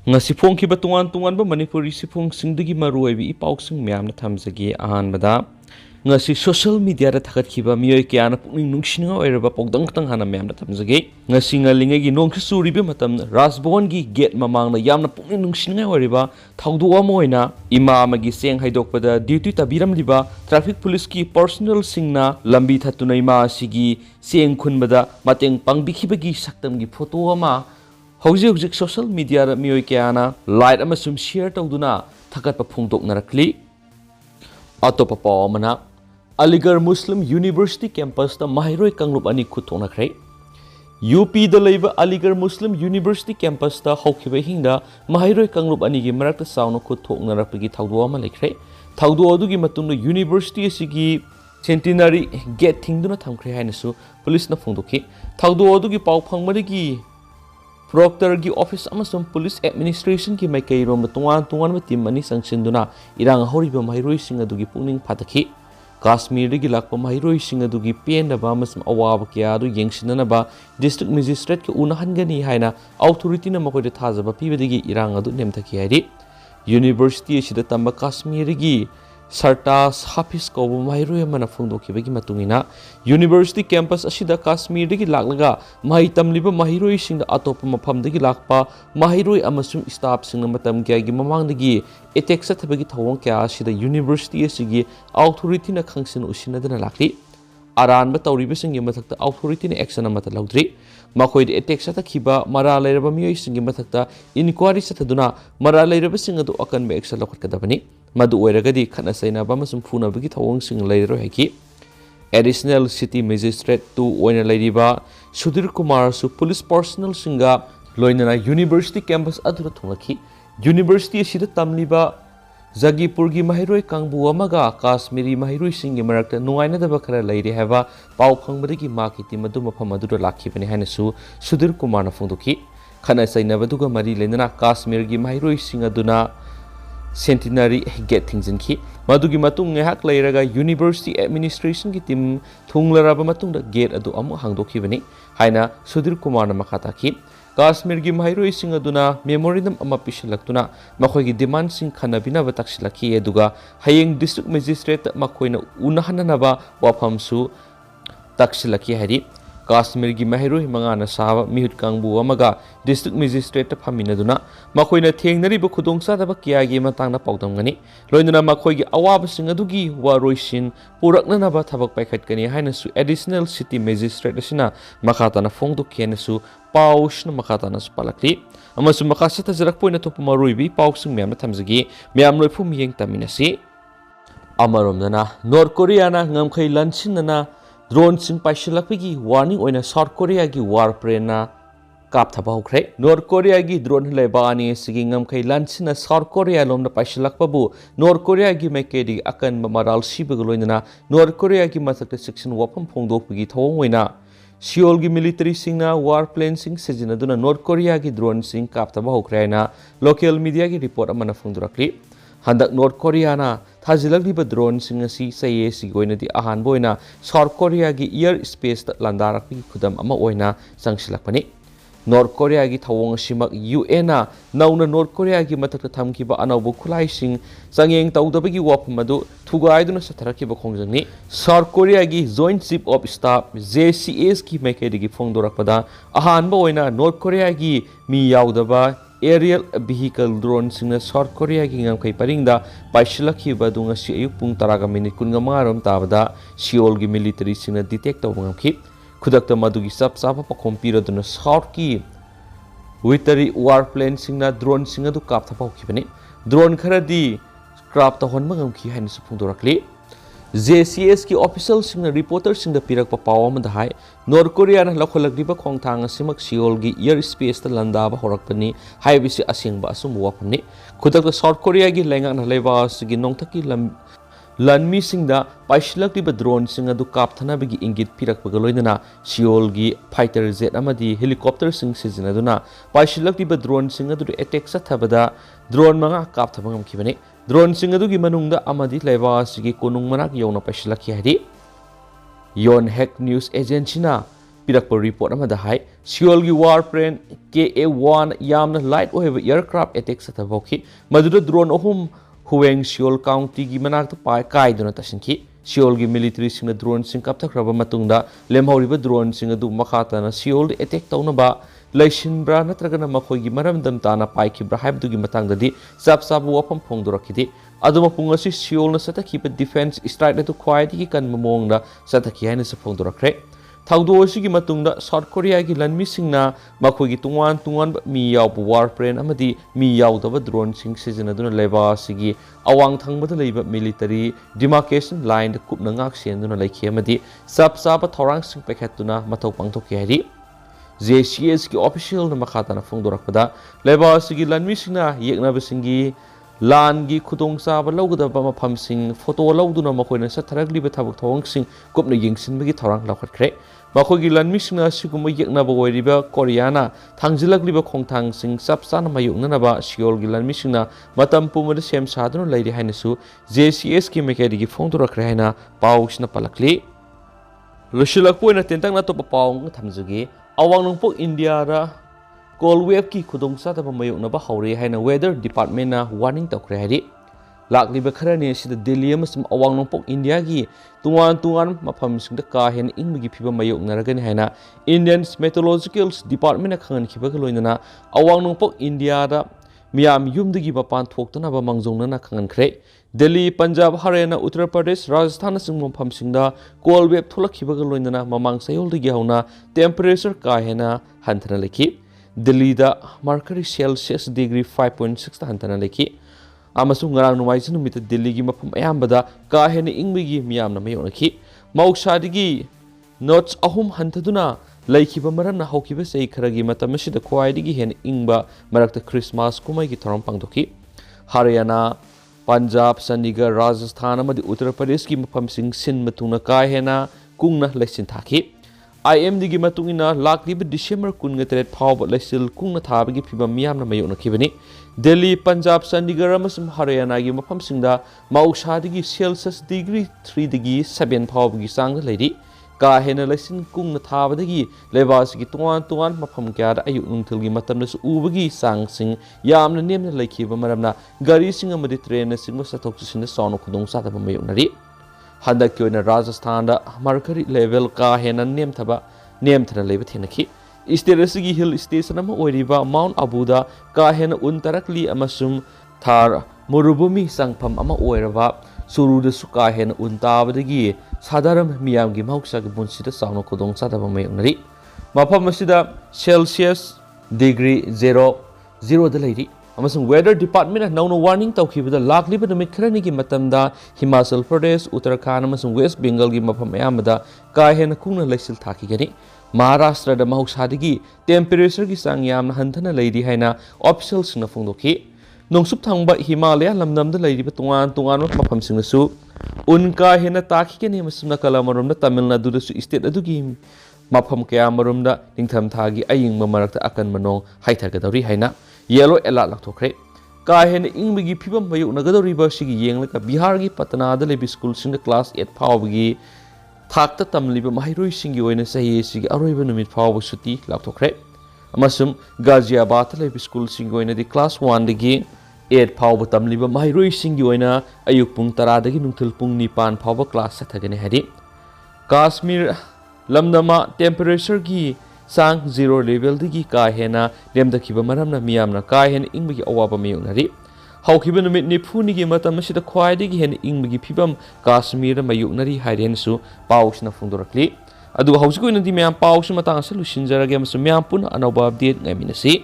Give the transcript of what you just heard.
ngasi phongkhiba tungan manipuri siphongsingdagi maruoibi ipausing myamna thamjagi ahanbada ngasi social media da thakatkiba miyoi kyana pukning nungsinga oiraba pogdang tang hana myamna thamjagi ngasi ngalingagi nongkhi suribe matam Raj Bhawan gi gate mamangna yamna pukning nungsinga oiriba thawdu amoina ima amagi Cheng heidokpada duty tabiramliba traffic police ki personnel singna lambi thatuna ima sigi Cheng khunbada mateng pangbikibagi saktamgi photo ama hojik social media da miyoi kyana like amasum share tawduna thakatpa phongdoknarakli atopa pawamana Aligarh Muslim University campus da mahiroi kanglub ani khuttonakre UP da leiba Aligarh Muslim University campus da hokhiba hingda mahiroi kanglub ani gi marakta sauna khuttonarapgi thawdu ama lekre thawdu adugi matungna university asigi centenary gate thingduna thamkhre hainasu police na phongdokhi thawdu adugi paw phangmadagi Proctor gi office amasum police administration ki maikai rom tungan team ani sangsinduna irang horiba mahiroi sing adugi pungning phatakhi Kashmir dagi lakpa mahiroi sing adugi penaba amasum awaba kya adu yengsinana district magistrate ki unahangani haina authority na makoide thajaba pibadagi irang adu nemthaki hairi university sida tamba Kashmir dagi Sartas Hafiz Kobu mahiroi amana phongdokhibagi matungina University campus asida Kashmir dagi laklaga mahi tamliba mahiroi singda atopa mafamdagi lakpa mahiroi amasum staff singna matam kyagi mamangdagi attack sathabagi thawong kya asida university asigi authority na khangsin usinadana lakli aranba tawriba singi mathakta authority na action amata laudri makoide attack satakhiba mara leiraba miyoi singi mathakta inquiry sathaduna mara leiraba singadu akanba action lakhatkadabani madu oiragadi khana sainaba amasum phunabagi thawong sing leiroi haki additional city magistrate to oina leiriba Sudhir Kumar su police personnel singa loinana university campus adura thongakhi university sida tamliba Jagipur gi mahiroi kangbu amaga Kashmiri mahiroi singi marakta nuaina daba khara leire haba paw phangbadagi makiti madu mafam adura lakhibani hainasu Sudhir Kumar na phongdokhi khana sainabaduga mari lenana Kashmir gi mahiroi singaduna centenary gate thingzinki madugi matung ngehak leiraga university administration ki team thunglaraba matungda gate adu amu hangdokhibani haina Sudhir Kumar na makhataki Kashmir gi mahiroi sing aduna memorandum ama pisalaktuna makhoigi demand sing khanabina ba taksilaki eduga hayeng district magistrate makhoina unahananaba wafamsu taksilaki hari Kashmir gi mahiroi mangana saba mihut kangbu amaga district magistrate phaminaduna makhoina thengnari ba khudongsa daba kiyagi matangna pawdamgani loinana makhoigi awaba sing adugi waroisin puraknana ba thabak paikhatkani hainasu additional city magistrate asina makhatana phongdokhenasu pausna makhatana spalakli amasu makasata jarak poina topa maruibi pausing myamna thamjagi myam loifu miyeng taminasi amaromdana North Korea na ngamkhai lansinana drone sing paisilakpigi warning oina South Korea gi warplane kap thaba hokre North Korea gi drone lebani sigi ngamkhai lansina South Korea lomna paisilakpabu North Korea gi maikedi akan maral sibagloinana North Korea gi mathakta section wapam phongdokpigi thawong oina Seoul gi military singna warplane sing sejinaduna North Korea gi drone sing kap thaba hokre na local media gi report amana phongdurakli handak North Korea na thajilakliba drone sing asi saye sigoinadi ahan boina South Korea gi air space ta landarakpi khudam ama oina sangsilakpani North Korea gi thawong simak UN na nauna North Korea gi matakta thamkiba anaubu khulai sing sangeng tawdabagi wapmadu thugaiduna satharakiba khongjangni South Korea gi Joint Chief of Staff JCS ki maikedi phongdorakpada ahan bo oina North Korea gi mi yaudaba aerial vehicle drone singna South Korea gi ngamkai paringda paisilakhiba dunga si ayuk pung 10:15 rom tabada Seoul gi military singna detect tawngamki khudakta madugi sap sapa pakhom piraduna South ki witary warplane singna drone singa du kap thapau khibani drone kharadi craft honma ngamki hain su phungdorakli JCS ki official singna reporter singda pirak pa paw amada hai North Korea na lakholakriba khongthang asimak Seoul gi air space ta landa ba horakpani haibisi asingba asum wapamni khudakta South Korea gi lenga na leba sigi nongthaki lanmi singda paisilakriba drone singa du kapthana bigi ingit pirak pagaloinana Seoul gi fighter jet amadi helicopter sing sijinaduna paisilakriba drone singa du attack sathabada drone manga kapthaba ngamkhibani drone singa du gi manungda amadi leba sigi konung manak yona paisilakhi hari Yon Hack News Agency na pirakpa report amada hai सियोलगी warplane KA-1 यामना light ओहेब aircraft attack सतबोखी मदुदा drone अहुम हुवेंग Seoul county की मनाक पाई कायदुना तसिनखी सियोल की मिलिट्री सिंह ड्रोन सिंह कापथख्रबा मतुंगदा लेमहौरिबा ड्रोन सिंह अदु मखाताना सियोल अटैक तौनबा लैसिनब्रा नत्रगना मखोइगी मरमदम ताना पाइखिब्रा हाइबदुगी मतंगददी साब साब वफम फोंदोरखिदि अदुमा पुंग असि सियोलना सतखिबा डिफेंस स्ट्राइक अदु ख्वाइदगी कन्म मोंगदा सतखि हाइना से फोंदोरखरे थाउदो असिगी मतुंगदा साउथ कोरिया की लनमी सिंहना मखोइगी तुंगान तुंगान मी याव वारप्लेन अमदी मी यावदबा ड्रोन सिंह सिजनदुना लेबा असिगी अवांग थंगबदा लेबा मिलिटरी डिमार्केशन लाइन कुपना ngak सेंदुना लैखि अमदी साब साब थौरांग सिंह पेखतुना मथौ पांगथोकि हाइरि JCS की ऑफिशियल मखाताना फोंदोरखपदा लेबा असिगी लनमी सिंहना येकनाबसिंगी लानगी खुदोंसाबा लौगदबा मफमसिंग फोटो लौदुना मखोइना सथरगलिबा थबक थौंगसिंग कुपना यिंगसिनबगी थौरांग लौखटख्रे मखोइगी लनमिसिंगना असिगुम येकनाबा ओइरिबा कोरियाना थांजिलगलिबा खोंथांगसिंग सबसाना मायुंगनबा सियोलगी लनमिसिंगना मतम पुमदा सेम सादुना लैरि हाइनसु JCS की मेकेडिगी फोंदोरखरे हाइना पाउसना पलखली लुशिलकपोइना तेंतंगना तोपा पाउंग थमजगे अवांग नोंपोक इंडिया रा कोल वेव की खुदोंसादबा मायुंगनबा हौरे हाइना वेदर डिपार्टमेंट ना वार्निंग तौखरे हाइरि लाक्लिबा खरने सिदा दिल्ली अमसुम अवांग नोंपोक इंडिया की तुंगान तुंगान मफमसिंगदा का हेन इंगबगी फिबा मायुंगनरगनि हाइना इंडियन मेट्रोलॉजिकल डिपार्टमेंट ना खंगनखिबगा लोइनना अवांग नोंपोक इंडिया दा मियाम युमदगी मपान थोक्तनबा मंगजोंनना खंगनख्रे दिल्ली पंजाब हरियाणा उत्तर प्रदेश राजस्थान सिंह मफमसिंगदा कोल वेव थोलखिबगा लोइनना ममांग सयोलदगी हौना टेम्परेचर का हेना हंथना लेखि दिल्ली दा मार्करी सेल्सियस डिग्री 5.6 हंथना लेखि अमसुंग ngarang numaisi numita दिल्ली की मफम अयामबदा का हेन इंगबगी मियामना मायोनखि मौसादगी नोट्स अहुम हंथदुना लैखिबा मरमना हौखिबा sei खरगी मतमसिदा ख्वाइदगी हेन इंगबा मरक्ता क्रिसमस कुमाई की थोरम पांगदोखि हरियाणा पंजाब चंडीगढ़ राजस्थान अमदी उत्तर प्रदेश की मफमसिंग सिन मतुना का हेना कुंगना लैसिन थाखि IMD की मतुंगिना लाक्लिबा डिसेंबर 23 फावबा लैसिल कुंगना थाबगी फिबा मियामना मायोनखिबनि दिल्ली पंजाब चंडीगढ़ अमसुम हरियाणा की मफमसिंगदा मौसादगी सेल्सियस डिग्री 3 दगी 7 फावबगी सांग लैरि का हेना लैसिन कुंगना थाबदगी लेबासगी तुआन तुआन मफम क्यादा अयु नुंथलगी मतमनसु उबगी सांगसिंग यामना नेमना लैखिबा मरमना गारीसिंग अमदी ट्रेन सिंग सथोक सिन सौनो खुदोंग सादबा मायोनरि हंदक की राजस्थान मरकरी लेवल का हेना नेमथना लेब थेनखि स्टेट असगी हिल स्टेशन माउंट आबूदा का हेना उन तरकली थार मुरुभूमि संगफम सुरुदसु का हेना उन ताबदगी साधारण मियामगी महौसागी बुनसिदा साउनो खुदोंग सादबा मायोनरि मफम असिदा सेल्सियस डिग्री 0 दा लैरि अमसुंग वेदर डिपार्टमेंट नौनो वार्निंग तौखिबदा लाक्लिबा नुमित खरनी की मतमदा हिमाचल प्रदेश उत्तराखंड अमसुंग वेस्ट बेंगल की मफम अयामदा का हेना कुंगना लैसिल थाखिगनि महाराष्ट्र दा महौसादगी टेम्परेचर की सांग यामना हंथना लैरि हाइना ऑफिशियल सिंगना फोंदोखि नोंसुप थांबा हिमालय लमदमदा लैरिबा तुंगान तुंगान मफम सिंगसु उनका हेना ताखिगनि मसुम नकला मरुमदा तमिलनाडु दसु स्टेट अदुगी मफम कया मरुमदा निंगथम थागी अयिंग मरक्ता अकन मनों हाइथगदौरी हाइना येलो एलर्ट लौथोखरे का हेन इंगबगी फिबम मायोनगदौरिबा सिगी येंगलका बिहार की पटना दा लेबि स्कूल सिंग क्लास 8 फावबगी थाकता तमलिबा माहिरोइ सिंगी ओइना सही सिगी अरोइबा नुमित फावबा सुटी लौथोखरे अमसुम गाजियाबाद दा लेबि स्कूल सिंगी ओइना दि क्लास 1 दगी 8 फावबा तमलिबा माहिरोइ सिंगी ओइना अयुक पुंग 10 दगी नुंथल पुंग 9 फावबा क्लास सथगने हारि कश्मीर लमदमा टेम्परेचर की सांग 0 लेवल दगी का हेना लेमदखिबा मरमना मियामना का हेन इंगबगी अवाबा मायोनरि हौखिबा नुमित निफुनी की मतम असिदा ख्वाइदगी हेन इंगबगी फिबम कश्मीर मायोनरि हाइरेनसु पाउसना फोंदोरक्ली अदु हौजिक ओइनदि म्याम पाउस मतांग स लुसिनजरगे अमसु म्याम पुन अनौबा अपडेट ngaiminasi